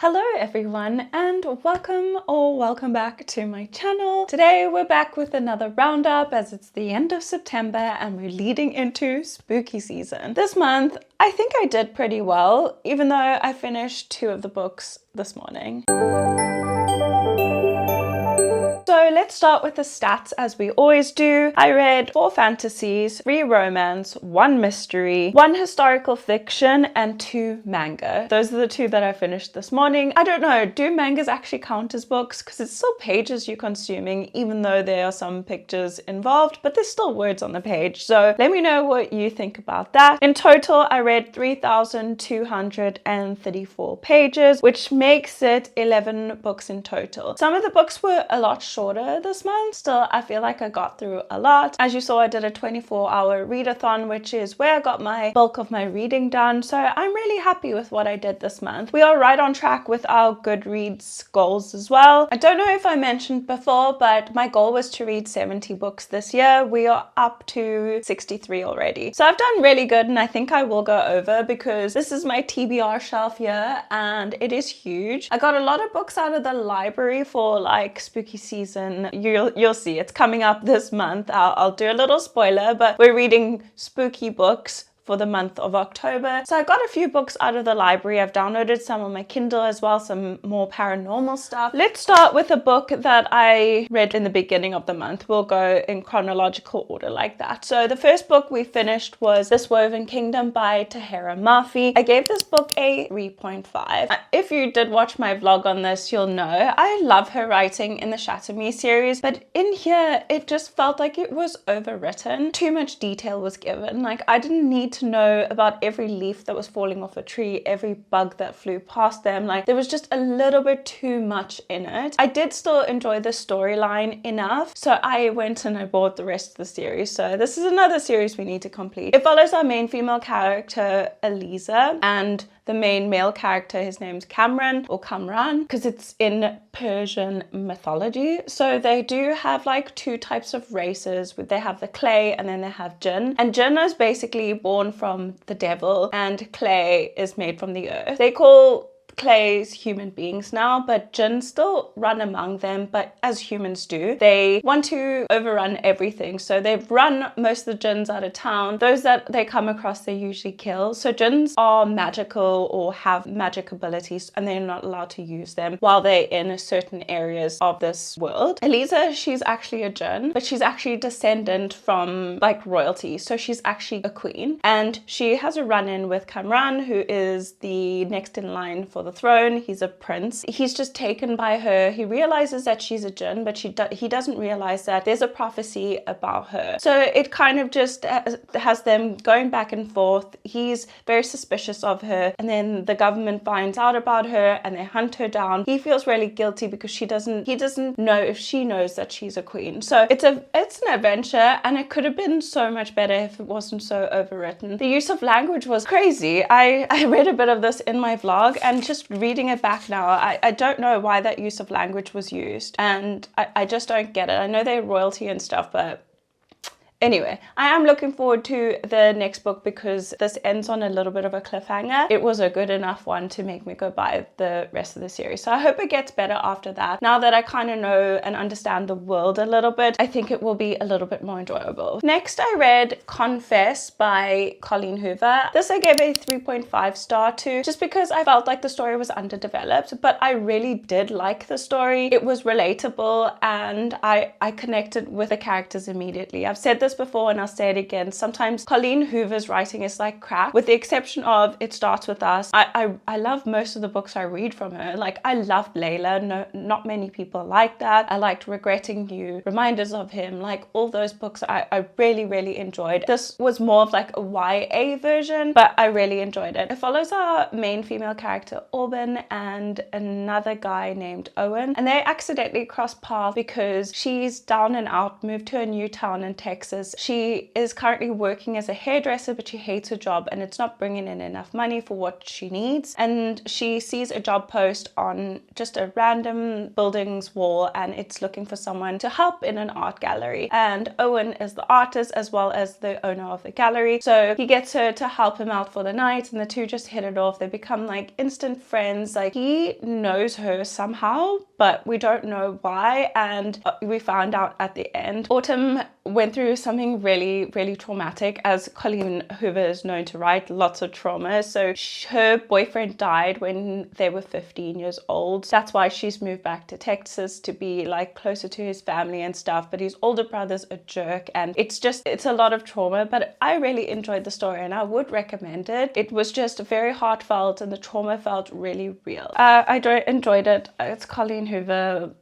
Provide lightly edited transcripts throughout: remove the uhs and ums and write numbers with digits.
Hello everyone and welcome back to my channel. Today we're back with another roundup as it's the end of September and we're leading into spooky season. This month I think I did pretty well, even though I finished 2 of the books this morning. So let's start with the stats as we always do. I read 4 fantasies, 3 romance, 1 mystery, 1 historical fiction, and 2 manga. Those are the 2 that I finished this morning. I don't know, do mangas actually count as books? Because it's still pages you're consuming, even though there are some pictures involved, but there's still words on the page. So let me know what you think about that. In total, I read 3,234 pages, which makes it 11 books in total. Some of the books were a lot shorter this month. Still, I feel like I got through a lot. As you saw, I did a 24-hour readathon, which is where I got my bulk of my reading done. So I'm really happy with what I did this month. We are right on track with our Goodreads goals as well. I don't know if I mentioned before, but my goal was to read 70 books this year. We are up to 63 already. So I've done really good, and I think I will go over because this is my TBR shelf here and it is huge. I got a lot of books out of the library for like spooky season. You'll see it's coming up this month. I'll do a little spoiler, but we're reading spooky books for the month of October. So I got a few books out of the library. I've downloaded some on my Kindle as well, some more paranormal stuff. Let's start with a book that I read in the beginning of the month. We'll go in chronological order like that. So the first book we finished was This Woven Kingdom by Tahira Murphy. I gave this book a 3.5. If you did watch my vlog on this, you'll know I love her writing in the Shatter Me series, but in here it just felt like it was overwritten. Too much detail was given. Like, I didn't need to know about every leaf that was falling off a tree, every bug that flew past them. Like, there was just a little bit too much in it. I did still enjoy the storyline enough, so I went and I bought the rest of the series. So this is another series we need to complete. It follows our main female character, Eliza, and the main male character, his name's Kamran or Kamran, because it's in Persian mythology. So they do have like 2 types of races. They have the clay and then they have jinn. And jinn is basically born from the devil and clay is made from the earth. They call clays human beings now, but jinn still run among them, but as humans do, they want to overrun everything. So they've run most of the jinns out of town. Those that they come across, they usually kill. So jinns are magical or have magic abilities and they're not allowed to use them while they're in certain areas of this world. Eliza, she's actually a jinn, but she's actually descendant from like royalty. So she's actually a queen, and she has a run-in with Kamran, who is the next in line for the throne. He's a prince. He's just taken by her. He realizes that she's a jinn, but he doesn't realize that there's a prophecy about her. So it kind of just has them going back and forth. He's very suspicious of her, and then the government finds out about her and they hunt her down. He feels really guilty because he doesn't know if she knows that she's a queen. So it's an adventure, and it could have been so much better if it wasn't so overwritten. The use of language was crazy. I read a bit of this in my vlog, and just reading it back now, I don't know why that use of language was used, and I just don't get it. I know they're royalty and stuff, but anyway, I am looking forward to the next book because this ends on a little bit of a cliffhanger. It was a good enough one to make me go buy the rest of the series. So I hope it gets better after that. Now that I kind of know and understand the world a little bit, I think it will be a little bit more enjoyable. Next, I read Confess by Colleen Hoover. This I gave a 3.5 star to, just because I felt like the story was underdeveloped, but I really did like the story. It was relatable and I connected with the characters immediately. I've said this before and I'll say it again. Sometimes Colleen Hoover's writing is like crack, with the exception of It Starts With Us. I love most of the books I read from her. Like, I loved Layla. No, not many people like that. I liked Regretting You, Reminders of Him. Like, all those books I really, really enjoyed. This was more of like a YA version, but I really enjoyed it. It follows our main female character, Auburn, and another guy named Owen, and they accidentally cross paths because she's down and out, moved to a new town in Texas, finances. She is currently working as a hairdresser, but she hates her job and it's not bringing in enough money for what she needs. And she sees a job post on just a random building's wall and it's looking for someone to help in an art gallery. And Owen is the artist as well as the owner of the gallery. So he gets her to help him out for the night and the two just hit it off. They become like instant friends. Like he knows her somehow, but we don't know why. And we found out at the end. Autumn went through something really, really traumatic, as Colleen Hoover is known to write, lots of trauma. So her boyfriend died when they were 15 years old. That's why she's moved back to Texas to be like closer to his family and stuff. But his older brother's a jerk and it's a lot of trauma. But I really enjoyed the story and I would recommend it. It was just very heartfelt and the trauma felt really real. I enjoyed it. It's Colleen Hoover.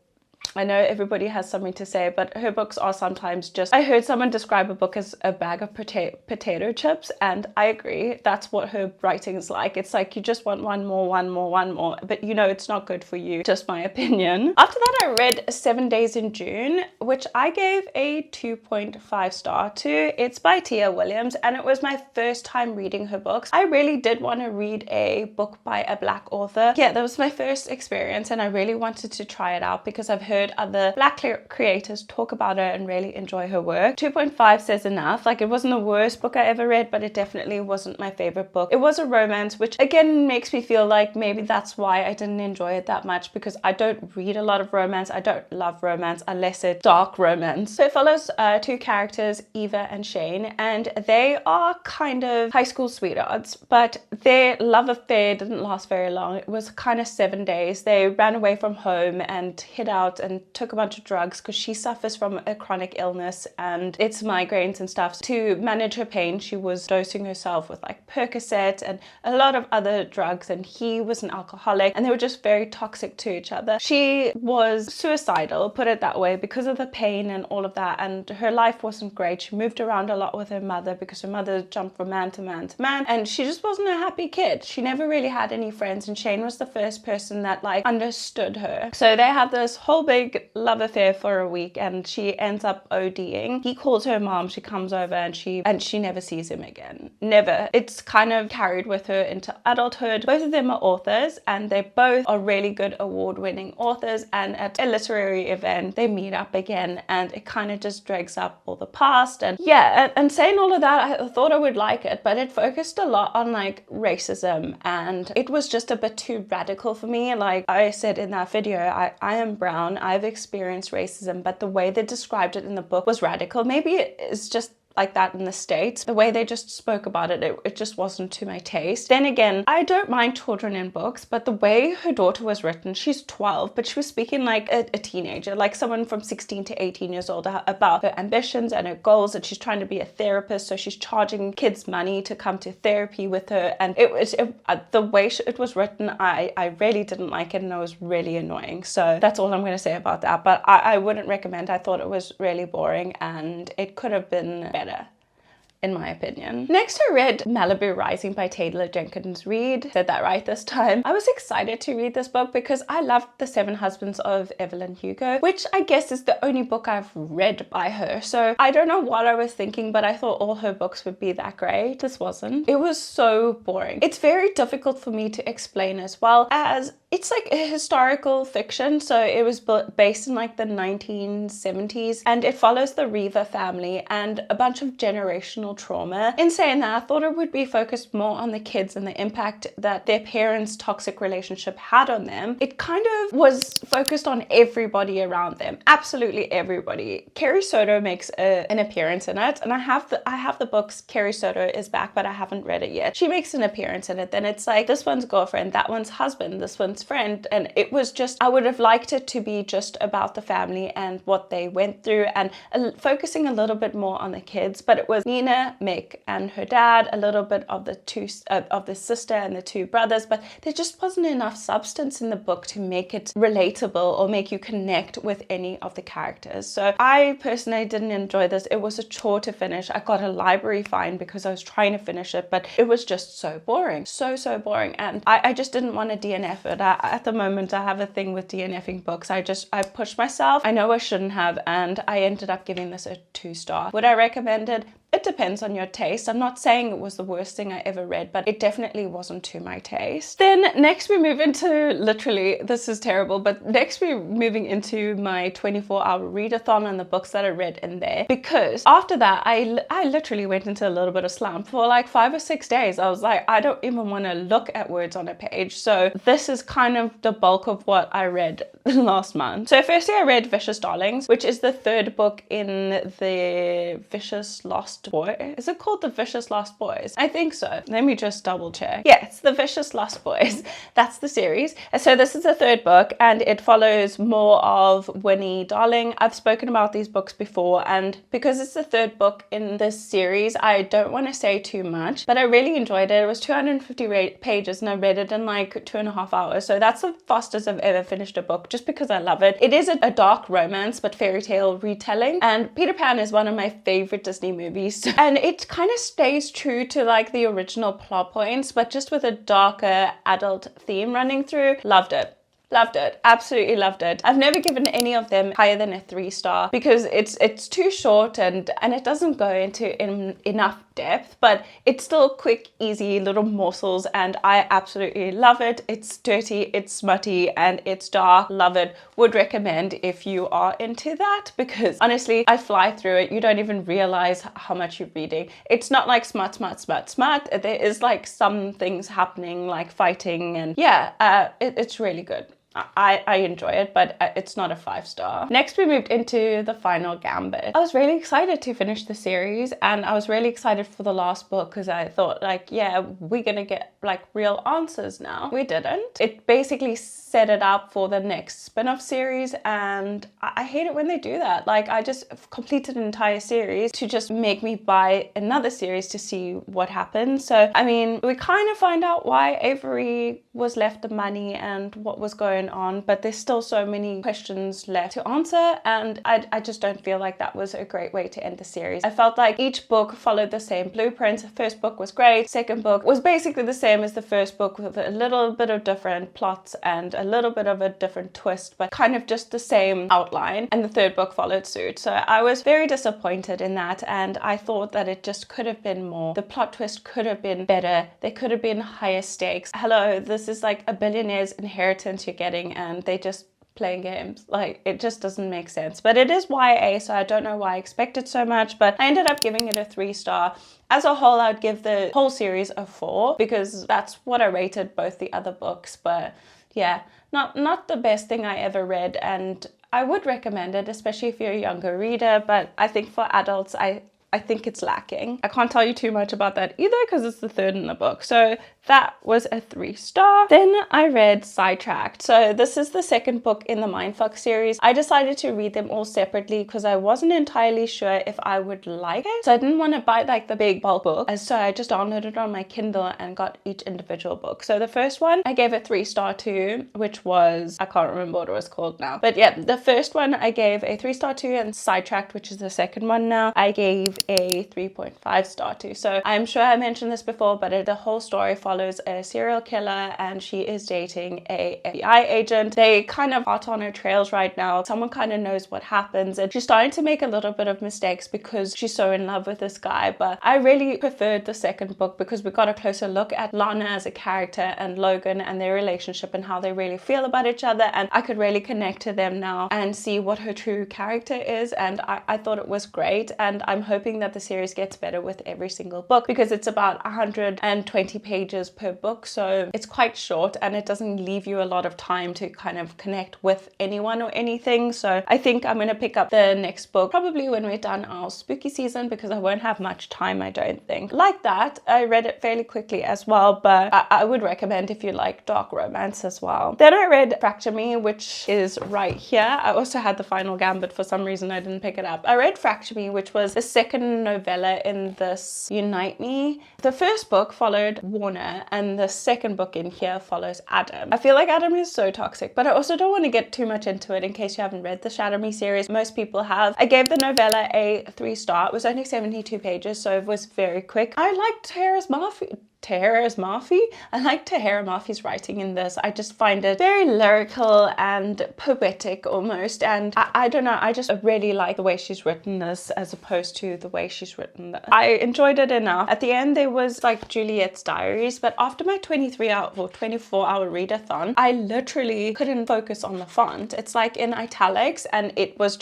I know everybody has something to say, but her books are sometimes just... I heard someone describe a book as a bag of potato chips, and I agree. That's what her writing is like. It's like you just want one more, but you know it's not good for you. Just my opinion. After that, I read 7 Days in June, which I gave a 2.5 star to. It's by Tia Williams, and it was my first time reading her books. I really did want to read a book by a Black author. Yeah, that was my first experience, and I really wanted to try it out because I've heard other Black creators talk about her and really enjoy her work. 2.5 says enough. Like, it wasn't the worst book I ever read, but it definitely wasn't my favorite book. It was a romance, which again makes me feel like maybe that's why I didn't enjoy it that much, because I don't read a lot of romance. I don't love romance unless it's dark romance. So it follows two characters, Eva and Shane, and they are kind of high school sweethearts, but their love affair didn't last very long. It was kind of 7 days. They ran away from home and hid out and took a bunch of drugs because she suffers from a chronic illness and it's migraines and stuff. To manage her pain, she was dosing herself with like Percocet and a lot of other drugs, and he was an alcoholic, and they were just very toxic to each other. She was suicidal, put it that way, because of the pain and all of that, and her life wasn't great. She moved around a lot with her mother because her mother jumped from man to man to man, and she just wasn't a happy kid. She never really had any friends, and Shane was the first person that like understood her. So they had this whole big love affair for a week, and she ends up ODing. He calls her mom, she comes over, and she never sees him again. Never. It's kind of carried with her into adulthood. Both of them are authors, and they both are really good award-winning authors, and at a literary event they meet up again, and it kind of just drags up all the past. And yeah, and saying all of that, I thought I would like it, but it focused a lot on like racism, and it was just a bit too radical for me. Like I said in that video, I am brown, I've experienced racism, but the way they described it in the book was radical. Maybe it is just like that in the States. The way they just spoke about it, it just wasn't to my taste. Then again, I don't mind children in books, but the way her daughter was written, she's 12, but she was speaking like a teenager, like someone from 16 to 18 years old, about her ambitions and her goals, and she's trying to be a therapist, so she's charging kids money to come to therapy with her, and the way it was written, I really didn't like it, and it was really annoying. So that's all I'm going to say about that, but I wouldn't recommend. I thought it was really boring, and it could have been better, in my opinion. Next, I read Malibu Rising by Taylor Jenkins Reid. Said that right this time. I was excited to read this book because I loved The Seven Husbands of Evelyn Hugo, which I guess is the only book I've read by her. So I don't know what I was thinking, but I thought all her books would be that great. This wasn't. It was so boring. It's very difficult for me to explain, as well as it's like a historical fiction, so it was based in like the 1970s, and it follows the Reaver family and a bunch of generational trauma. In saying that, I thought it would be focused more on the kids and the impact that their parents' toxic relationship had on them. It kind of was focused on everybody around them, absolutely everybody. Carrie Soto makes an appearance in it, and I have the books Carrie Soto is back, but I haven't read it yet. She makes an appearance in it. Then it's like this one's girlfriend, that one's husband, this one's friend, and it was just, I would have liked it to be just about the family and what they went through, and focusing a little bit more on the kids. But it was Nina, Mick, and her dad, a little bit of the sister and the two brothers, but there just wasn't enough substance in the book to make it relatable or make you connect with any of the characters. So I personally didn't enjoy this. It was a chore to finish. I got a library fine because I was trying to finish it, but it was just so boring, so boring, and I just didn't want to DNF it. at the moment I have a thing with DNFing books. I pushed myself. I know I shouldn't have, and I ended up giving this a 2-star. Would I recommend it? It depends on your taste. I'm not saying it was the worst thing I ever read, but it definitely wasn't to my taste. Then next we move into, literally, this is terrible, but next we're moving into my 24-hour readathon and the books that I read in there. Because after that, I literally went into a little bit of slump. For like 5 or 6 days, I was like, I don't even want to look at words on a page. So this is kind of the bulk of what I read last month. So firstly, I read Vicious Darlings, which is the 3rd book in the Vicious Lost Boy. Is it called The Vicious Lost Boys? I think so. Let me just double check. Yeah, it's The Vicious Lost Boys. That's the series. So this is the 3rd book, and it follows more of Winnie Darling. I've spoken about these books before, and because it's the 3rd book in this series, I don't want to say too much, but I really enjoyed it. It was 250 pages, and I read it in like 2.5 hours. So that's the fastest I've ever finished a book, just because I love it. It is a dark romance, but fairy tale retelling, and Peter Pan is one of my favorite Disney movies. And it kind of stays true to like the original plot points, but just with a darker adult theme running through. Loved it. Loved it. Absolutely loved it. I've never given any of them higher than a 3-star because it's too short and it doesn't go into enough depth, but it's still quick, easy little morsels, and I absolutely love it. It's dirty, it's smutty, and it's dark. Love it. Would recommend if you are into that, because honestly, I fly through it. You don't even realize how much you're reading. It's not like smut. There is like some things happening, like fighting, and yeah, it's really good. I enjoy it, but it's not a 5-star. Next, we moved into The Final Gambit. I was really excited to finish the series, and I was really excited for the last book because I thought like, yeah, we're gonna get like real answers now. We didn't. It basically set it up for the next spin-off series, and I hate it when they do that. Like, I just completed an entire series to just make me buy another series to see what happens. So, I mean, we kind of find out why Avery was left the money and what was going on, but there's still so many questions left to answer, and I just don't feel like that was a great way to end the series. I felt like each book followed the same blueprint. The first book was great, second book was basically the same as the first book with a little bit of different plots and a little bit of a different twist, but kind of just the same outline, and the third book followed suit. So I was very disappointed in that, and I thought that it just could have been more. The plot twist could have been better. There could have been higher stakes. Hello, this is like a billionaire's inheritance you're getting, and they just playing games. Like, it just doesn't make sense. But it is YA, so I don't know why I expected so much, but I ended up giving it a 3-star. As a whole, I'd give the whole series a 4 because that's what I rated both the other books. But yeah, not the best thing I ever read, and I would recommend it, especially if you're a younger reader, but I think for adults, I think it's lacking. I can't tell you too much about that either because it's the third in the book. So that was a 3-star. Then I read Sidetracked. So this is the second book in the Mindfuck series. I decided to read them all separately because I wasn't entirely sure if I would like it. So I didn't want to buy like the big bulk book. And so I just downloaded it on my Kindle and got each individual book. So the first one I gave a 3-star to, which was, I can't remember what it was called now. But yeah, the first one I gave a 3-star to, and Sidetracked, which is the second one now, I gave a 3.5-star to. So I'm sure I mentioned this before, but the whole story follows a serial killer, and she is dating a FBI agent. They kind of hot on her trails right now. Someone kind of knows what happens, and she's starting to make a little bit of mistakes because she's so in love with this guy. But I really preferred the second book because we got a closer look at Lana as a character and Logan and their relationship and how they really feel about each other, and I could really connect to them now and see what her true character is, and I thought it was great, and I'm hoping that the series gets better with every single book because it's about 120 pages per book, so it's quite short and it doesn't leave you a lot of time to kind of connect with anyone or anything. So I think I'm going to pick up the next book probably when we're done our spooky season because I won't have much time, I don't think. Like that, I read it fairly quickly as well, but I would recommend if you like dark romance as well. Then I read Fracture Me, which is right here. I also had The Final Gambit. For some reason I didn't pick it up. I read Fracture Me, which was the second novella in this Unite Me. The first book followed Warner, and the second book in here follows Adam. I feel like Adam is so toxic, but I also don't want to get too much into it in case you haven't read the Shadow Me series. Most people have. I gave the novella a 3-star. It was only 72 pages, so it was very quick. I liked Tara's Tahira's Murphy. I like Tahira Murphy's writing in this. I just find it very lyrical and poetic almost, and I don't know, I just really like the way she's written this as opposed to the way she's written this. I enjoyed it enough. At the end there was like Juliet's diaries, but after my 23-hour or 24-hour readathon, I literally couldn't focus on the font. It's like in italics, and it was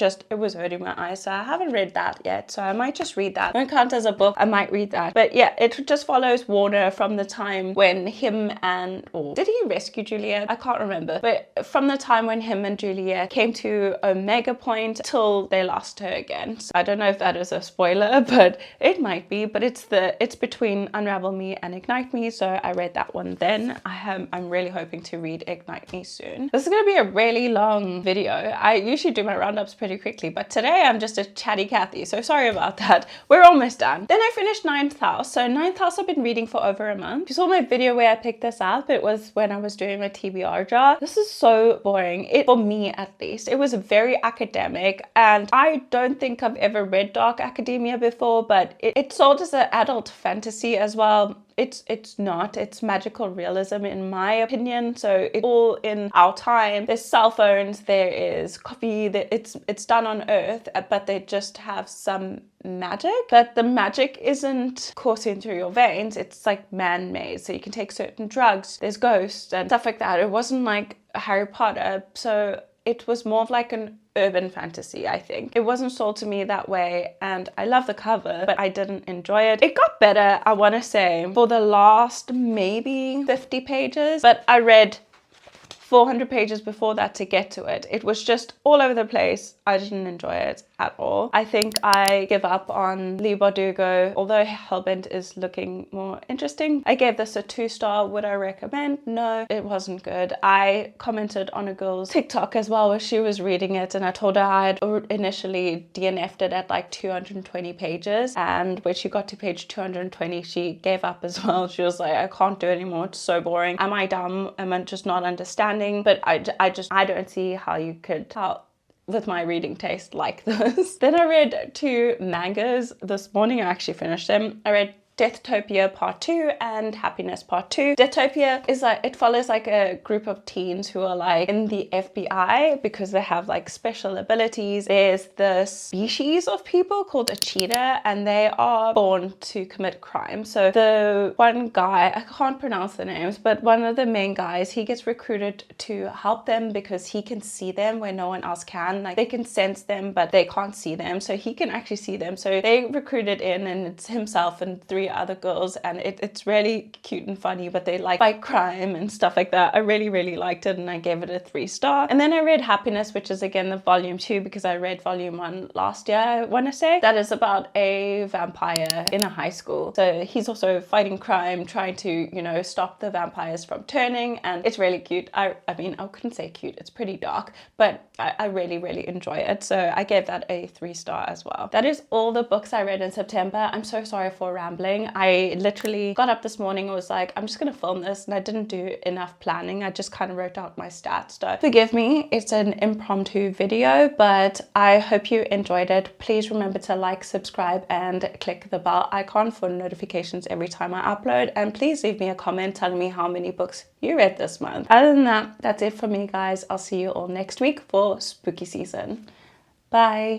hurting my eyes, so I haven't read that yet, so I might just read that. Won't count as a book, I might read that. But yeah, it just follows Warner from the time when him and, or did he rescue Juliet? I can't remember. But from the time when him and Juliet came to Omega Point till they lost her again. So I don't know if that is a spoiler, but it might be. But it's between Unravel Me and Ignite Me, so I read that one then. I'm really hoping to read Ignite Me soon. This is going to be a really long video. I usually do my roundups pretty quickly, but today I'm just a chatty Cathy, so sorry about that. We're almost done. Then I finished Ninth House. So Ninth House I've been reading for over a month. If you saw my video where I picked this up, it was when I was doing my TBR jar. This is so boring, for me at least. It was very academic, and I don't think I've ever read dark academia before, but it's sold as an adult fantasy as well. It's not. It's magical realism in my opinion. So it's all in our time. There's cell phones, there is coffee, it's done on Earth, but they just have some magic. But the magic isn't coursing through your veins. It's like man-made. So you can take certain drugs. There's ghosts and stuff like that. It wasn't like Harry Potter. So it was more of like an urban fantasy, I think. It wasn't sold to me that way, and I love the cover, but I didn't enjoy it. It got better, I want to say, for the last maybe 50 pages, but I read 400 pages before that to get to it. It was just all over the place. I didn't enjoy it at all. I think I give up on Lee Bardugo, although Hellbent is looking more interesting. I gave this a 2-star. Would I recommend? No, it wasn't good. I commented on a girl's TikTok as well where she was reading it, and I told her I had initially DNF'd it at like 220 pages, and when she got to page 220 she gave up as well. She was like, I can't do it anymore, it's so boring. Am I dumb? Am I just not understanding? But I don't see how you could tell with my reading taste like this. Then I read 2 mangas this morning. I actually finished them. I read Deathtopia Part 2 and Happiness Part 2. Deathtopia is like, it follows like a group of teens who are like in the FBI because they have like special abilities. There's the species of people called a cheetah, and they are born to commit crime. So the one guy, I can't pronounce the names, but one of the main guys, he gets recruited to help them because he can see them where no one else can. Like they can sense them, but they can't see them. So he can actually see them. So they recruited in, and it's himself and 3 other girls, and it's really cute and funny, but they like fight crime and stuff like that. I really liked it, and I gave it a 3-star. And then I read Happiness, which is again the volume 2 because I read volume 1 last year, I want to say. That is about a vampire in a high school. So he's also fighting crime, trying to, you know, stop the vampires from turning, and it's really cute. I mean, I couldn't say cute, it's pretty dark, but I really enjoy it. So I gave that a 3-star as well. That is all the books I read in September. I'm so sorry for rambling. I literally got up this morning and was like, I'm just gonna film this, and I didn't do enough planning. I just kind of wrote out my stats, so forgive me. It's an impromptu video, but I hope you enjoyed it. Please remember to like, subscribe, and click the bell icon for notifications every time I upload, and please leave me a comment telling me how many books you read this month. Other than that, that's it for me, guys. I'll see you all next week for spooky season. Bye.